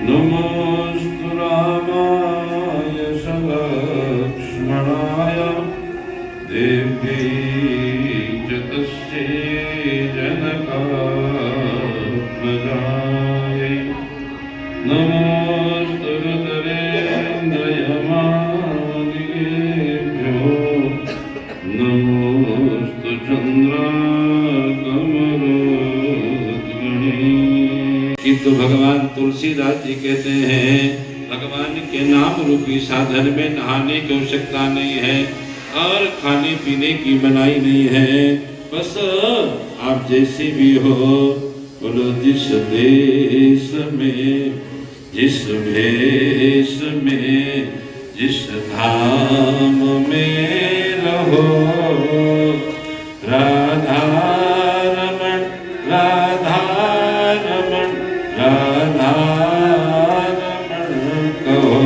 नमोस्तु रामाय सलक्ष्मणाय देव्यै च तस्यै जनकात्मजायै नमोस्तु रुद्रेन्द्रयमादिकेभ्यो नमोस्तु चंद्राकमरोद्गणे। तो भगवान तुलसीदास जी कहते हैं भगवान के नाम रूपी साधन में नहाने की आवश्यकता नहीं है और खाने पीने की मनाही नहीं है। बस आप जैसे भी हो बोलो जिस देश में जिस भेष में जिस धाम में रहो राधा रमण राधा रमण राधा रमण कहो।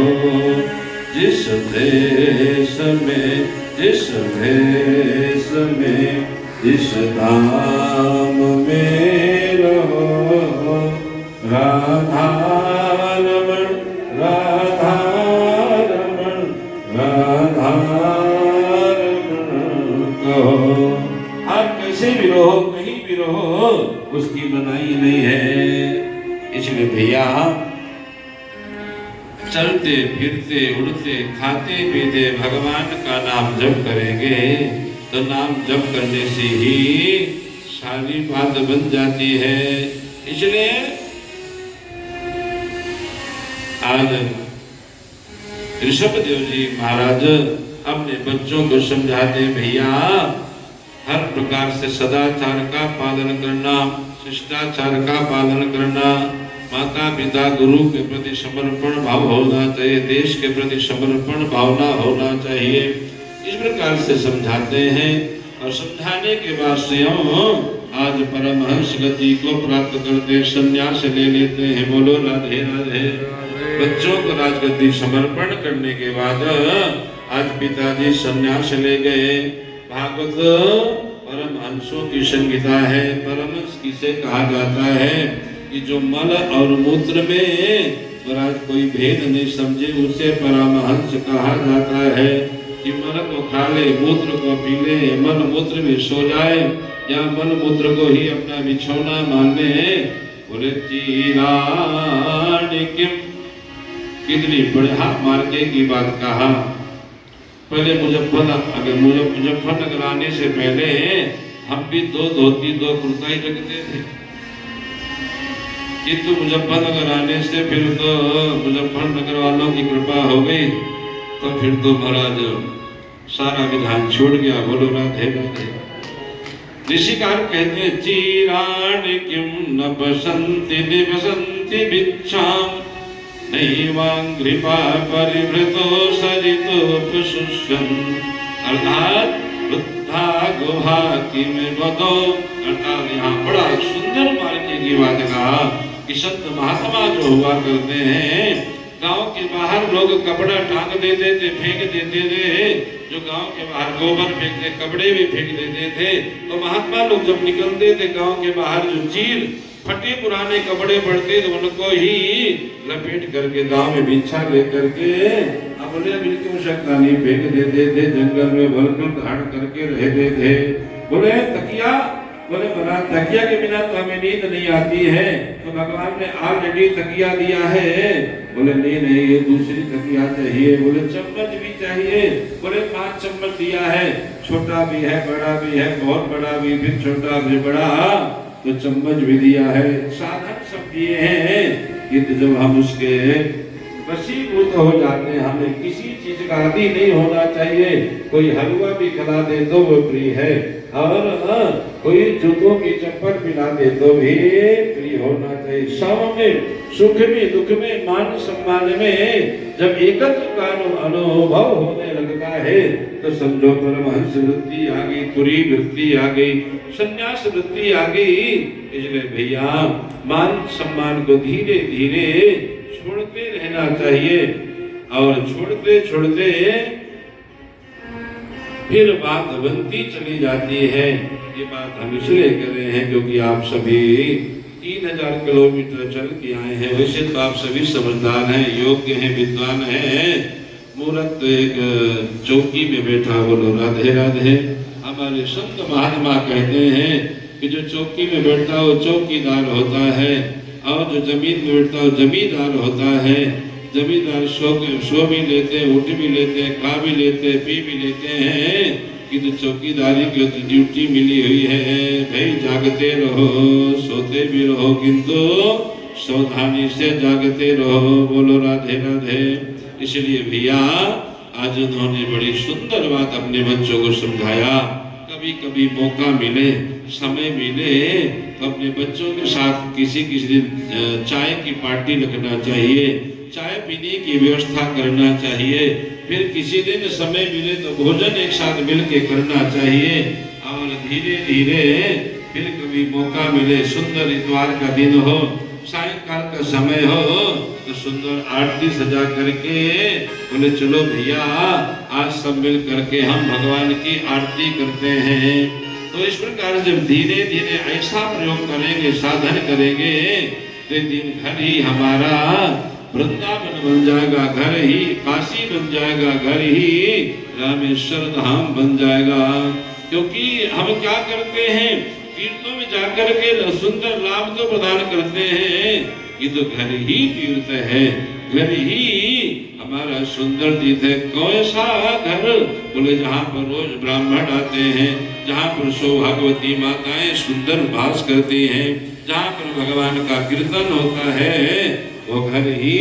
जिस देश में जिस भेष में जिस धाम में रहो राधा रमण राधा रमण राधा रमण कहो। आप कैसे भी रहो कहीं भी रहो उसकी मनाही नहीं है। इसलिए भैया चलते फिरते उड़ते खाते पीते भगवान का नाम जप करेंगे तो नाम जप करने से ही सारी बात बन जाती है। इसलिए आज ऋषभदेव जी महाराज अपने बच्चों को समझाते भैया हर प्रकार से सदाचार का पालन करना शिष्टाचार का पालन करना माता पिता गुरु के प्रति समर्पण भाव होना चाहिए देश के प्रति समर्पण भावना होना चाहिए। इस प्रकार से समझाते हैं और समझाने के बाद स्वयं आज परमहंस गति को प्राप्त करते संन्यास ले लेते हैं। बोलो राधे राधे। बच्चों को राजगद्दी समर्पण करने के बाद आज पिताजी संन्यास ले गए। भागवत परमहंसों की संगीता है। परमहंस किसे कहा जाता है कि जो मल और मूत्र में महाराज कोई भेद नहीं समझे उसे परमहंस कहा जाता है। कि मल को खा ले मूत्र को पी ले मल मूत्र में सो जाए या मल मूत्र को ही अपना बिछौना मान ले। बोले चीराणि किम कितनी बढ़िया मार्के की बात कहा। पहले मुजफ्फरनगर आने से पहले हम भी दो धोती दो कुर्ता ही रखते थे किंतु मुजफ्फरनगर आने से फिर तो मुजफ्फरनगर वालों की कृपा हो गई तो फिर तो महाराज सारा विधान छूट गया। बोलो राधे राधे। ऋषिकार कहते हैं चीराणि किम न बसंति निवसंति भिक्षाम नैवांघ्रिपा परिवृतो सरितो पुष्यन्। अर्थात वृद्धा गुहा किम वदो। अर्थात यहाँ बड़ा सुंदर मार्ग की बात कहा कि संत महात्मा जो हुआ करते हैं गांव के बाहर लोग कपड़ा टांग देते थे फेंक देते थे। जो गांव के बाहर गोबर फेंकते कपड़े भी फेंक देते थे तो महात्मा लोग जब निकलते थे गांव के बाहर जो चीर फटे पुराने कपड़े पड़ते तो उनको ही लपेट करके गांव में बिछा लेकर के अपने बिल्कुल आवश्यकता नहीं फेंक देते थे। जंगल में भरकर धारण करके रहते थे। बोले तकिया बोले महाराज तकिया के बिना तो हमें नींद नहीं आती है तो भगवान ने ऑलरेडी तकिया दिया है। बोले नहीं ये दूसरी तकिया चाहिए। बोले चम्मच भी चाहिए। बोले 5 चम्मच दिया है छोटा भी है बड़ा भी है बहुत बड़ा भी फिर छोटा भी बड़ा तो चम्मच भी दिया है। साधन सब दिए हैं कि जब हम उसके वशीभूत हो जाते हैं हमें किसी चीज का आदि नहीं होना चाहिए। कोई हलवा भी खिला दे तो वो प्रिय है और कोई जूतों की चप्पल पिला दे तो भी प्रिय होना चाहिए। सब में सुख में दुख में मान सम्मान में जब एकत्व का अनुभव होने लगता है तो समझो परमहंस वृत्ति आ गई तुरी वृत्ति आ गई संन्यास वृत्ति आ गई। इसलिए भैया मान सम्मान को धीरे धीरे छोड़ते रहना चाहिए और छोड़ते छोड़ते फिर बात बनती चली जाती है। ये बात हम इसलिए कर रहे हैं क्योंकि आप सभी 3000 किलोमीटर चल के आए हैं। वैसे तो आप सभी समझदार हैं, योग्य हैं, विद्वान हैं। मूर्ख तो एक चौकी में बैठा, बोलो राधे राधे। हमारे संत महात्मा कहते हैं कि जो चौकी में बैठता है वो चौकीदार होता है, और जो जमीन में बैठता है वो जमींदार होता है। जमींदार सो भी लेते, उठ भी लेते, खा भी लेते, पी भी लेते हैं, किंतु चौकीदारी की तो ड्यूटी मिली हुई है भाई, जागते रहो, सोते भी रहो, किंतु सावधानी से जागते रहो। बोलो राधे राधे। इसलिए भैया आज उन्होंने बड़ी सुंदर बात अपने बच्चों को समझाया। कभी कभी मौका मिले, समय मिले तो अपने बच्चों के साथ किसी दिन चाय की पार्टी रखना चाहिए, चाय पीने की व्यवस्था करना चाहिए। फिर किसी दिन समय मिले तो भोजन एक साथ मिलके करना चाहिए। और धीरे धीरे फिर कभी मौका मिले, सुंदर इतवार का दिन हो, सायंकाल का समय हो, तो सुंदर आरती सजा करके बोले चलो भैया आज सब मिल करके हम भगवान की आरती करते हैं। तो इस प्रकार जब धीरे धीरे ऐसा प्रयोग करेंगे, साधन करेंगे, तो दिन घर ही हमारा वृंदावन बन जाएगा, घर ही काशी बन जाएगा, घर ही रामेश्वर धाम बन जाएगा। क्योंकि हम क्या करते हैं, तीर्थों में जाकर के सुंदर लाभ तो प्रदान करते हैं, ये तो घर ही तीर्थ है, घर ही हमारा सुंदर तीर्थ है। कौन सा घर? बोले जहाँ पर रोज ब्राह्मण आते हैं, जहाँ पर सौभाग्यवती माताएं सुंदर वास करती हैं, जहाँ पर भगवान का कीर्तन होता है, वो घर ही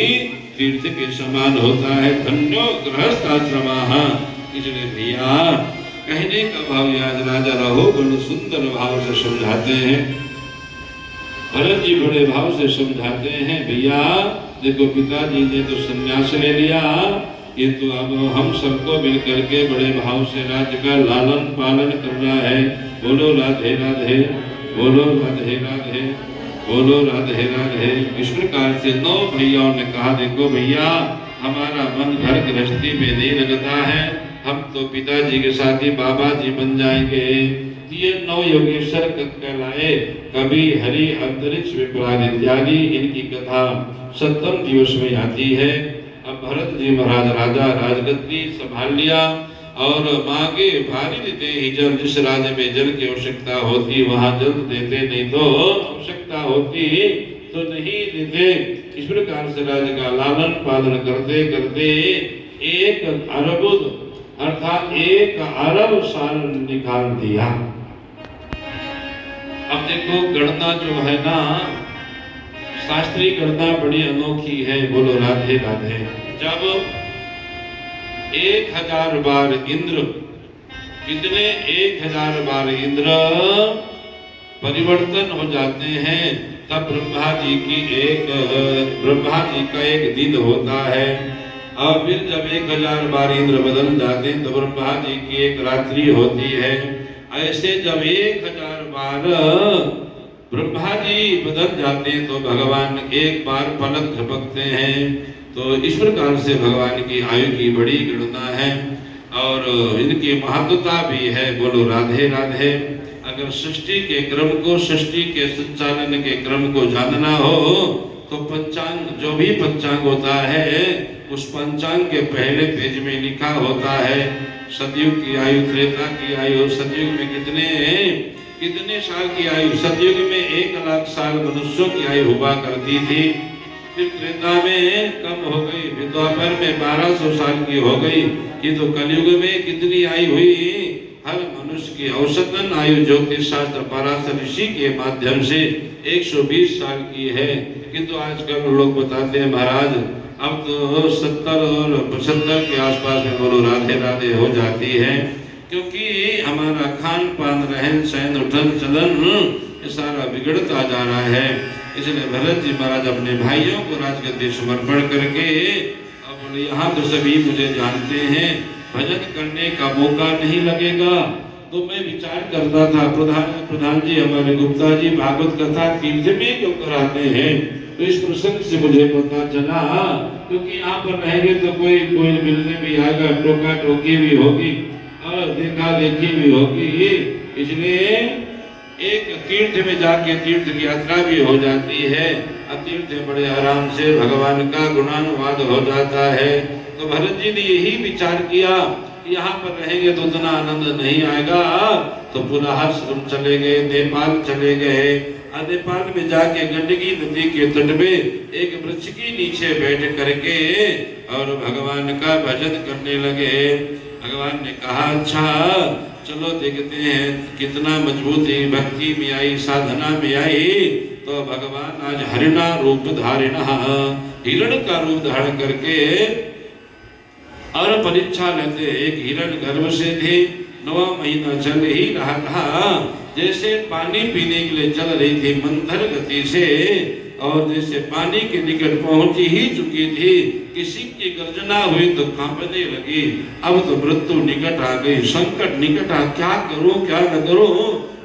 तीर्थ के समान होता है। धन्यो गृहस्थ आश्रमाः। इसलिए भैया कहने का भाव याद राजा रहो, बड़े सुंदर भाव से समझाते हैं। भरत जी बड़े भाव से समझाते हैं, भैया देखो पिताजी ने तो संन्यास ले लिया, ये तो अब हम सबको मिलकर के बड़े भाव से राज्य का लालन पालन करना है। बोलो राधे राधे, बोलो राधे राधे, बोलो राधे राधे। इस प्रकार से 9 भैयाओं ने कहा देखो भैया हमारा मन घर गृहस्थी में नहीं लगता है, हम तो पिताजी के साथ ही बाबा जी बन जाएंगे। ये 9 योगेश्वर कहलाए, कभी हरि अंतरिक्ष विप्राद इत्यादि इनकी कथा 7वें दिवस में आती है। अब भरत जी महाराज राजा राजगद्दी संभाल लिया, और मांगे भारी देते ही जल, जिस राज्य में जल की आवश्यकता होती वहां जल देते, नहीं तो आवश्यकता होती तो नहीं देते। इस प्रकार से राज्य का लालन पालन करते करते 1 अरब अर्थात 1 अरब साल निकाल दिया। अब देखो गणना जो है ना, शास्त्रीय गणना बड़ी अनोखी है। बोलो राधे राधे। जब 1000 बार इंद्र, कितने 1000 बार इंद्र परिवर्तन हो जाते हैं, तब ब्रह्मा जी का एक दिन होता है। और फिर जब 1000 बार इंद्र बदल जाते हैं तो ब्रह्मा जी की एक रात्रि होती है। ऐसे जब 1000 बार ब्रह्मा जी बदल जाते हैं तो भगवान एक बार पलक झपकते हैं। तो इस प्रकार से भगवान की आयु की बड़ी गणना है और इनकी महत्वता भी है। बोलो राधे राधे। अगर सृष्टि के क्रम को, सृष्टि के संचालन के क्रम को जानना हो तो पंचांग, जो भी पंचांग होता है उस पंचांग के पहले पेज में लिखा होता है सतयुग की आयु, त्रेता की आयु। सतयुग में कितने साल की आयु? सतयुग में 1 लाख साल मनुष्यों की आयु हुआ करती थी, फिर त्रेता में कम हो गई, फिर द्वापर में 1200 साल की हो गई। कि तो कलयुग में कितनी आयु हुई? हर मनुष्य की औसतन आयु ज्योतिष शास्त्र पराशर ऋषि के माध्यम से 120 साल की है। किंतु आजकल लोग बताते हैं महाराज अब तो 70 और 75 के आसपास में बोलो राधे राधे हो जाती है, क्योंकि हमारा खान पान, रहन सहन, उठन चलन ये सारा बिगड़ता जा रहा है। इसलिए भरत जी महाराज अपने भाइयों को राजगद्दी समर्पण करके अब बोले यहाँ तो सभी मुझे जानते हैं, भजन करने का मौका नहीं लगेगा। तो मैं विचार करता था प्रधान जी हमारे गुप्ता जी भागवत कथा तीर्थ में क्यों कराते हैं? तो इस प्रसंग से मुझे पता चला, क्योंकि यहाँ पर रहेंगे तो कोई मिलने भी आएगा, टोका टोकी भी होगी और देखा देखी भी होगी। इसलिए एक तीर्थ में जाके तीर्थ की यात्रा भी हो जाती है। तीर्थ में बड़े आराम से भगवान का गुणानुवाद हो जाता है। तो भरत जी ने यही विचार किया कि यहाँ पर रहेंगे तो उतना आनंद नहीं आएगा, तो पुनः आश्रम चले गए, नेपाल चले गए। नेपाल में जाके गंडकी नदी के तट पे एक वृक्ष के नीचे बैठ करके और भगवान का भजन करने लगे। भगवान ने कहा अच्छा चलो देखते हैं कितना मजबूती भक्ति में आई, साधना में आई। तो भगवान आज हरिणा रूप धारण, हिरण का रूप धारण करके और परीक्षा लेते। एक हिरण गर्भ से थे, 9वां महीना चल ही रहा था। जैसे पानी पीने के लिए चल रही थी मंथर गति से, और जैसे पानी के निकट पहुंच ही चुकी थी, किसी की गर्जना हुई तो कांपने लगी। अब तो मृत्यु निकट आ गई, संकट निकट आ, क्या करूं क्या न करूं।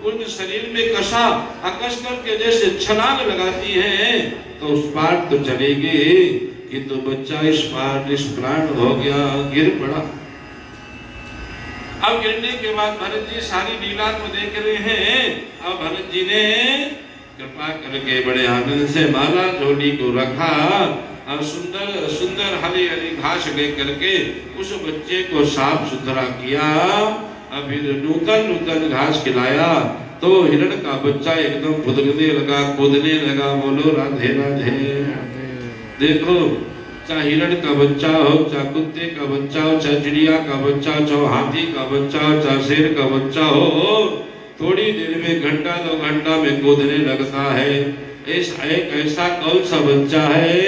उनके शरीर में कसा आकस करके जैसे छलांग लगाती है तो उस पार तो चलेगी, किंतु बच्चा इस पार निष्प्राण हो गया, गिर पड़ा। अब गिरने के बाद भरत जी सारी लीला को देख रहे हैं। अब भरत जी ने कृपा करके बड़े आनंद से माला झोली को रखा और सुंदर सुंदर हरी हरी घास लेकर के उस बच्चे को साफ सुथरा किया। अब फिर नूतन नूतन घास खिलाया तो हिरण का बच्चा एकदम फुदकने लगा, कूदने लगा। बोलो राधे राधे। देखो चाहे हिरण का बच्चा हो, चाहे कुत्ते का बच्चा हो, चाहे चिड़िया का बच्चा हो, चाहे हाथी का बच्चा हो, चाहे शेर का बच्चा हो, थोड़ी देर में घंटा 2 घंटा में कूदने लगता है। एक ऐसा कौन सा बच्चा है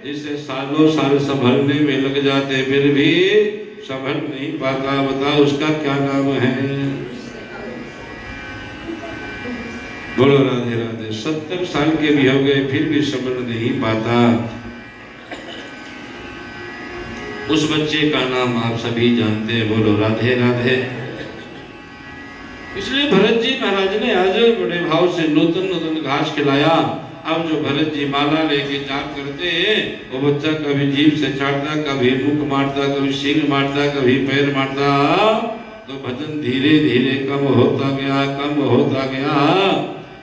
जिसे सालों साल संभलने में लग जाते फिर भी संभल नहीं पाता, बताओ उसका क्या नाम है। बोलो राधे राधे। 70 साल के भी हो गए फिर भी संभल नहीं पाता। उस बच्चे का नाम आप सभी जानते हैं, बोलो राधे राधे। इसलिए भरत जी महाराज ने आज बड़े भाव से नूतन नूतन घास खिलाया। अब जो भरत जी माला लेके जाप करते हैं, वो बच्चा कभी जीभ से चाटता, कभी मुख मारता, कभी सींग मारता, कभी पैर मारता। तो भजन धीरे धीरे कम होता गया, कम होता गया।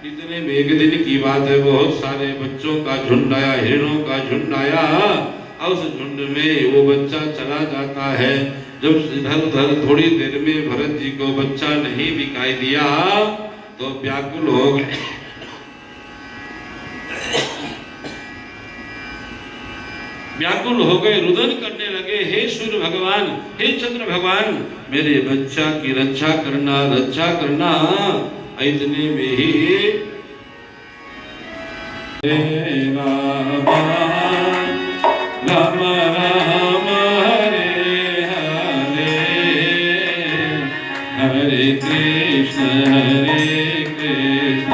इतने में एक दिन की बात है, बहुत सारे बच्चों का झुंड आया, हिरणों का झुंड आया। और उस झुंड में वो बच्चा चला जाता है। जब इधर उधर थोड़ी देर में भरत जी को बच्चा नहीं दिखाई दिया तो व्याकुल हो गए। व्याकुल हो गए, रुदन करने लगे, हे सूर्य भगवान, हे चंद्र भगवान, मेरे बच्चा की रक्षा करना, रक्षा करना। इतने में ही राम राम राम हरे हरे, हरे कृष्ण कृष्ण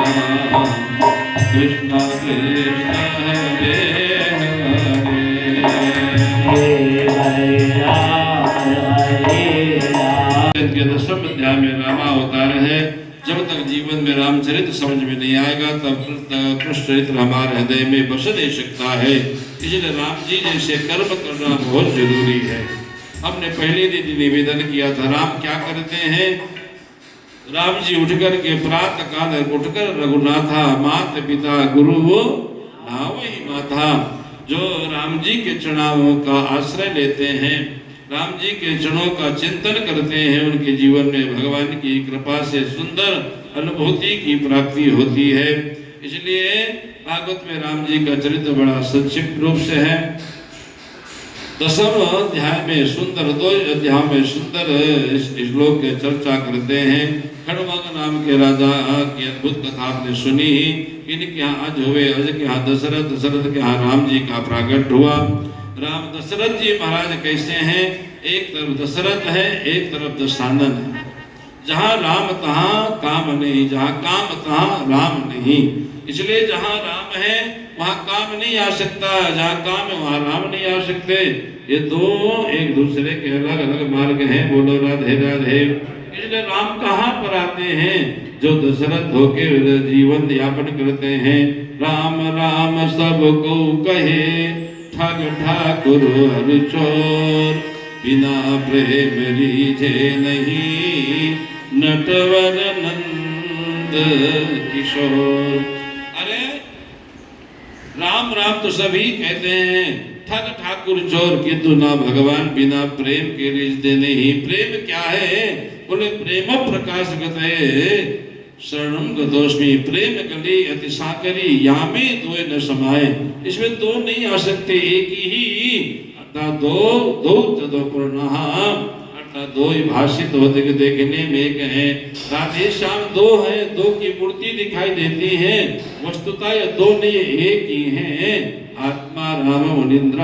कृष्ण हरे के 10वें अध्याय में रामावतार है। जब तक जीवन में रामचरित समझ में नहीं आएगा तब कृष्ण चरित्र हमारे हृदय में बस नहीं सकता है। इसलिए राम जी जैसे कर्म करना बहुत जरूरी है। हमने पहले दिन निवेदन किया था, राम क्या करते हैं। राम जी उठकर के प्रातः काल उठकर रघुनाथा मात पिता गुरु नावहि माता। जो राम जी के चरणों का आश्रय लेते हैं, राम जी के चरणों का चिंतन करते हैं, उनके जीवन में भगवान की कृपा से सुंदर अनुभूति की प्राप्ति होती है। इसलिए भागवत में राम जी का चरित्र बड़ा संक्षिप्त रूप से है। 10वें अध्याय में सुंदर, 2 अध्याय में सुंदर श्लोक की चर्चा करते हैं। खड़मंग नाम के राजा की अद्भुत कथा आपने सुनी ही। इनके यहाँ अज हुए, अज के यहाँ दशरथ, दशरथ के यहाँ राम जी का प्राकट हुआ। राम दशरथ जी महाराज कैसे हैं, एक तरफ दशरथ है, एक तरफ दशानन है। जहाँ राम तहाँ काम नहीं, जहाँ काम तहाँ राम नहीं। इसलिए जहाँ राम है वहाँ काम नहीं आ सकता, जहाँ काम है वहाँ राम नहीं आ सकते। ये दो एक दूसरे के अलग अलग मार्ग हैं। बोलो राधे राधे। इसलिए राम कहाँ पर आते हैं, जो दशरथ होके जीवन यापन करते हैं। राम राम सबको कहे, ठग ठाकुर हर चोर, बिना प्रेम रीझे नहीं नटवर नंद नंद किशोर। अरे राम राम तो सभी कहते हैं, ठग ठाकुर चोर किंतु ना भगवान बिना प्रेम के रिश्ते नहीं। प्रेम क्या है? बोले प्रेम प्रकाश गते शरणम गतोस्मि। प्रेम कली अति साकरी यामे दो न समाये। इसमें दो नहीं आ सकते, एक ही। अर्थात दो तदो पूर्णः, अर्थात दो ही भाषित होते के देखने में एक है। राधे श्याम दो है, दो की मूर्ति दिखाई देती है, वस्तुतः ये दो नहीं एक ही है। आत्मा राम मुनिंद्र।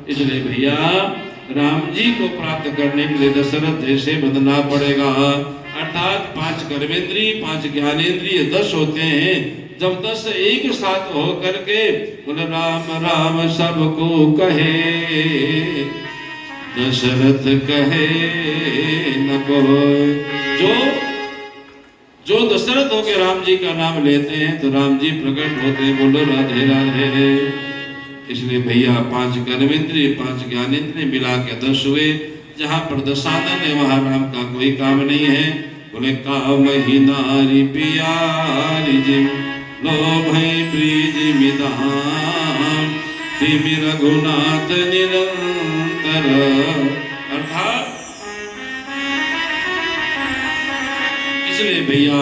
इसलिए भैया राम जी को प्राप्त करने के लिए दशरथ जैसे बदलना पड़ेगा। अर्थात 5 कर्मेंद्रिय 5 ज्ञानेंद्रिय 10 होते हैं। जब 10 एक साथ हो करके बोले राम राम सबको कहे, दशरथ कहे न कोई। जो दशरथ होके राम जी का नाम लेते हैं तो राम जी प्रकट होते हैं। बोलो राधे राधे। इसलिए भैया 5 कर्मेंद्रिय 5 ज्ञानेंद्रिय मिला के 10 हुए। जहाँ पर दशानन है वहाँ राम का कोई काम नहीं है। बोले काम ही नारी पियारी जिम लोभ ब्रीज मिदान तिमि रघुनाथ निरंतर। अर्थात इसलिए भैया